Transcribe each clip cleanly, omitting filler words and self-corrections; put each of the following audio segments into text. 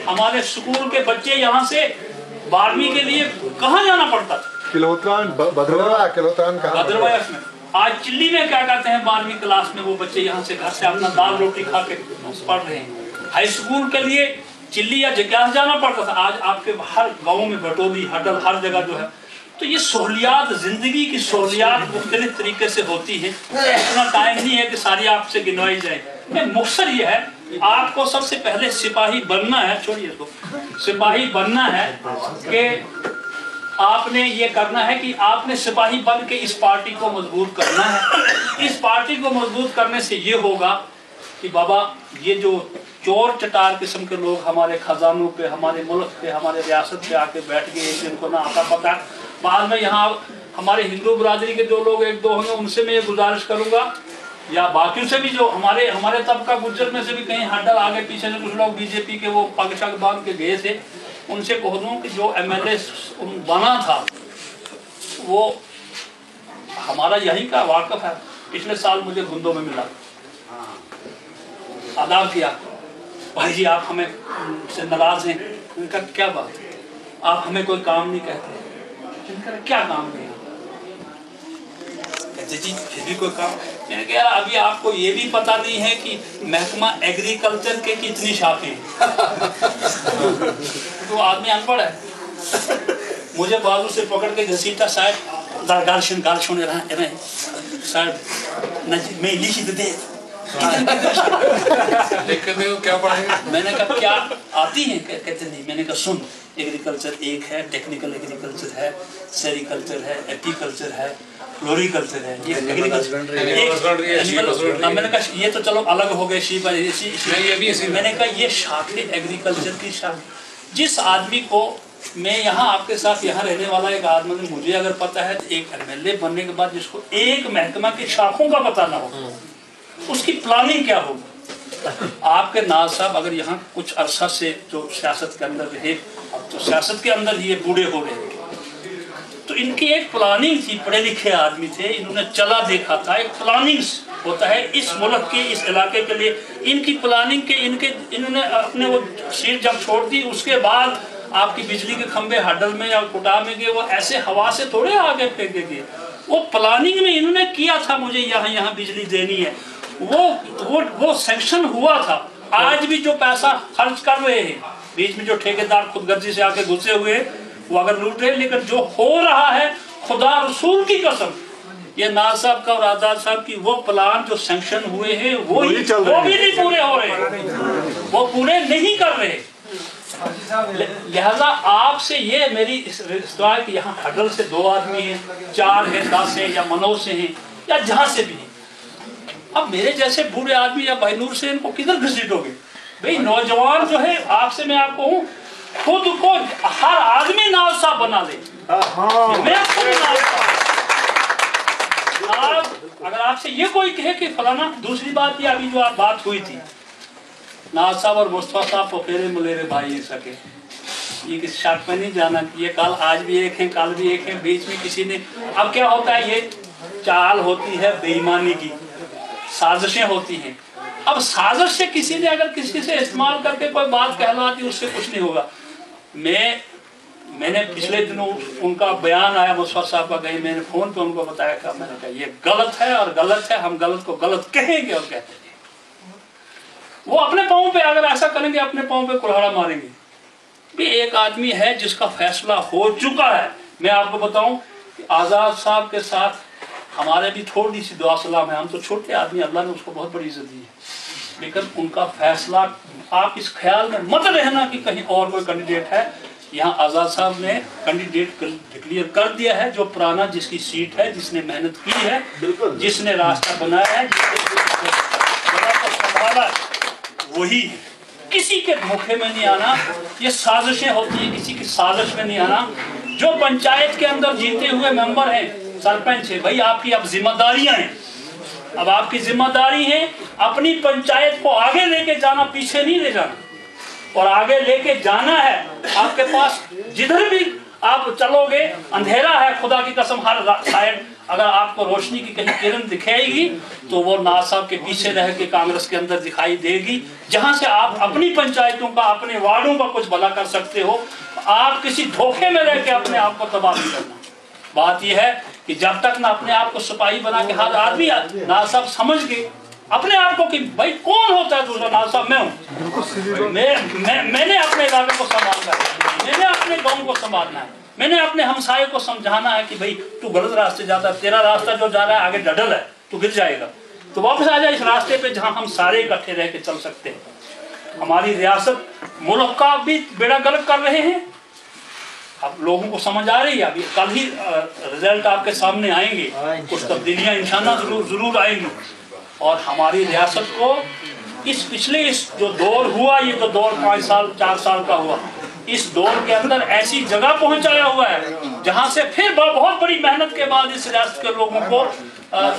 हमारे स्कूल के बच्चे यहाँ से 12वीं के लिए कहाँ जाना पड़ता था? भद्रवाह में। आज चिल्ली में क्या कहते हैं 12वीं क्लास में वो बच्चे यहाँ से घर से अपना दाल रोटी खा के पढ़ रहे हैं। हाई स्कूल के लिए चिल्ली या जग्यास जाना पड़ता था, आज आपके हर गाँव में बटोली हडल हर जगह जो है। तो ये सहूलियात, जिंदगी की सहूलियात मुख्तलिफ तरीके से होती हैं। इतना टाइम नहीं है कि सारी आपसे गिनवाई जाए। मुख्तसर ये है, आपको सबसे पहले सिपाही बनना है, छोड़िए इसको, सिपाही बनना है कि आपने ये करना है कि आपने सिपाही बन के इस पार्टी को मजबूत करना है। इस पार्टी को मजबूत करने से ये होगा कि बाबा ये जो चोर चटार किस्म के लोग हमारे खजानों पे, हमारे मुल्क पे, हमारे रियासत पे आके बैठ गए, जिनको ना आता पता, बाद में यहाँ हमारे हिंदू बरादरी के जो लोग एक दो होंगे उनसे मैं ये गुजारिश करूँगा, या बाकी से भी जो हमारे तबका गुज्जर में से भी कहीं हड्डल आगे पीछे से कुछ लोग बीजेपी के वो पग शग बांध के गए थे, उनसे कह दूँ कि जो एमएलए बना था वो हमारा यही का वाकफ है। पिछले साल मुझे गुंदों में मिला, आदाब किया, भाई जी आप हमें से नाराज हैं। उनका क्या बात, आप हमें कोई काम नहीं कहते। इनका क्या काम नहीं, कहते जी फिर भी कोई काम। मैंने कहा अभी आपको ये भी पता नहीं है कि महकमा एग्रीकल्चर के कितनी शाखें हैं। तो आदमी अनपढ़ है। मुझे बाजू से पकड़ के घसीटा, साहब गाल सुने रहे साहब मैं लिखी तो दे क्या पढ़ाएंगे। मैंने कहा क्या आती है, कहते नहीं। मैंने कहा सुन, एग्रीकल्चर एक है, टेक्निकल एग्रीकल्चर है, सेरिकल्चर है, एपीकल्चर है, फ्लोरिकल्चर है, ये एग्रीकल्चर। मैंने कहा ये तो चलो अलग हो गए, शीप। मैंने कहा ये शाखे एग्रीकल्चर की शाख। जिस आदमी को मैं यहाँ आपके साथ यहाँ रहने वाला एक आदमी, मुझे अगर पता है तो एक एमएलए बनने के बाद जिसको एक महकमा की शाखों का पता ना हो, उसकी प्लानिंग क्या होगी। आपके नाज साहब अगर यहाँ कुछ अरसा से जो सियासत के अंदर रहे, अब तो सियासत के अंदर ये बूढ़े हो रहे हैं, तो इनकी एक प्लानिंग थी, पढ़े लिखे आदमी थे, इन्होंने चला देखा था। एक प्लानिंग होता है इस मुल्क के, इस इलाके के लिए। इनकी प्लानिंग के इन्होंने अपने वो सीट जब छोड़ दी, उसके बाद आपकी बिजली के खंभे हडल में या कुटा में गए, वो ऐसे हवा से थोड़े आगे फेंके गए। वो प्लानिंग में इन्होंने किया था, मुझे यहाँ बिजली देनी है, वो सैंक्शन हुआ था। आज भी जो पैसा खर्च कर रहे हैं, बीच में जो ठेकेदार खुदगर्जी से आके घुसे हुए वो अगर लूट रहे, लेकिन जो हो रहा है खुदा रसूल की कसम, ये नाज साहब का और आजाद साहब की वो प्लान जो सैंक्शन हुए हैं वो भी नहीं पूरे हो रहे, वो पूरे नहीं कर रहे। लिहाजा आपसे ये मेरी इस्तवा है कि यहाँ हडल से 2 आदमी हैं, 4 हैं, 10 हैं, या मनोज से हैं, या जहाँ से भी हैं। अब मेरे जैसे बूढ़े आदमी या भाईनूर से इनको किधर घसीटोगे भाई। नौजवान जो है, आपसे मैं आपको हूँ, खुद को हर आदमी नाज साहब बना ले। मैं अगर आपसे ये कोई कहे कि फलाना, दूसरी बात ये अभी जो आप बात हुई थी, नाज साहब और मुस्तफा साहब पफेरे मुलेरे भाई हैं सके, ये किसी शक में नहीं जाना कि ये कल आज भी एक हैं, कल भी एक हैं, बीच में किसी ने। अब क्या होता है, ये चाल होती है बेईमानी की, साजिशें होती हैं। अब साजिश से किसी ने अगर किसी से इस्तेमाल करके कोई बात कहलवाती, उससे कुछ नहीं होगा। मैंने पिछले दिनों उनका बयान आया मुस्तफा साहब का, कहीं मैंने फोन पे उनको बताया था, मैंने कहा ये गलत है और गलत है, हम गलत को गलत कहेंगे और कहते हैं। वो अपने पाँव पे अगर ऐसा करेंगे, अपने पाँव पे कुल्हाड़ा मारेंगे। भी एक आदमी है जिसका फैसला हो चुका है। मैं आपको बताऊं कि आजाद साहब के साथ हमारे भी थोड़ी सी दुआ सलाम है, हम तो छोटे आदमी, अल्लाह ने उसको बहुत बड़ी इज्जत दी है, लेकिन उनका फैसला, आप इस ख्याल में मत रहना कि कहीं और कोई कैंडिडेट है। यहाँ आजाद साहब ने कैंडिडेट डिक्लेयर कर दिया है, जो पुराना जिसकी सीट है, जिसने मेहनत की है, जिसने रास्ता बनाया है, संभाला, वही है। किसी के धोखे में नहीं आना, ये साजिशें होती है, किसी की साजिश में नहीं आना। जो पंचायत के अंदर जीते हुए मेंबर हैं, सरपंच है, भाई आपकी अब जिम्मेदारियां हैं, अब आपकी जिम्मेदारी है अपनी पंचायत को आगे लेके जाना, पीछे नहीं ले जाना, और आगे लेके जाना है। आपके पास जिधर भी आप चलोगे अंधेरा है, खुदा की कसम, हर साइड अगर आपको रोशनी की कहीं किरण दिखाएगी तो वो नाज साहब के पीछे रह के कांग्रेस के अंदर दिखाई देगी, जहां से आप अपनी पंचायतों का, अपने वार्डों का कुछ भला कर सकते हो। आप किसी धोखे में रह के अपने आप को तबाह नहीं करना। बात यह है कि जब तक ना अपने आप को सिपाही बना के हर आदमी नाज साहब समझ गए अपने आप को कि भाई कौन होता है दूसरा, नाज साहब मैं हूँ, मैंने अपने इलाके को संभालना है, मैंने अपने गाँव को संभालना है, मैंने अपने हमसाये को समझाना है कि भाई तू गलत रास्ते जाता है, तेरा रास्ता जो जा रहा है आगे डडल है, तू गिर जाएगा, तो वापस आ जाए इस रास्ते पे जहां हम सारे इकट्ठे रह के चल सकते हैं। हमारी रियासत मुल्क का भी बेड़ा गर्क कर रहे हैं। अब लोगों को समझ आ रही है, अभी कल ही रिजल्ट आपके सामने आएंगे, कुछ तब्दीलियां इंशाल्लाह जरूर आएंगी। और हमारी रियासत को इस पिछले जो दौर हुआ, ये तो दौर 5 साल 4 साल का हुआ, इस दौर के अंदर ऐसी जगह पहुंचाया हुआ है जहां से फिर बहुत बड़ी मेहनत के बाद इस रियासत के लोगों को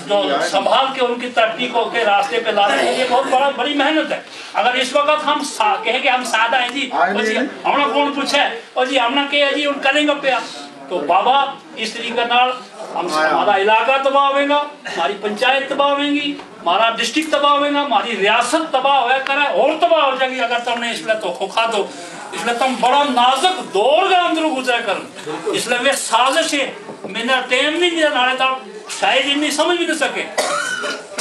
जो संभाल के उनकी तरक्की को के रास्ते पे लाने के लिए बहुत बड़ी मेहनत है। अगर इस वक्त हम कहेंगे हम सादा है जी, हमने कौन पूछा है और जी हमने कहा जी उन करेंगे पे, तो बाबा इस तरीके नाल हमारा इलाका तबाह होगा, हमारी पंचायत तबाह होगी, हमारा डिस्ट्रिक्ट तबाह होगा, हमारी रियासत तबाह हो करे और तबाह हो जाएगी अगर तुमने इसलिए तो खोखा दो। इसलिए तुम बड़ा नाजुक दौर के अंदर गुजरा कर, इसलिए वे साजिश है, मैंने टाइम नहीं दिया नाले तक शायद इन्हें समझ भी नहीं सके।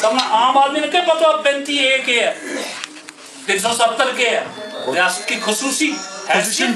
तुमने आम आदमी ने क्या पता 35A के है, 370 के है, रियासत की खुसूसी हैसियत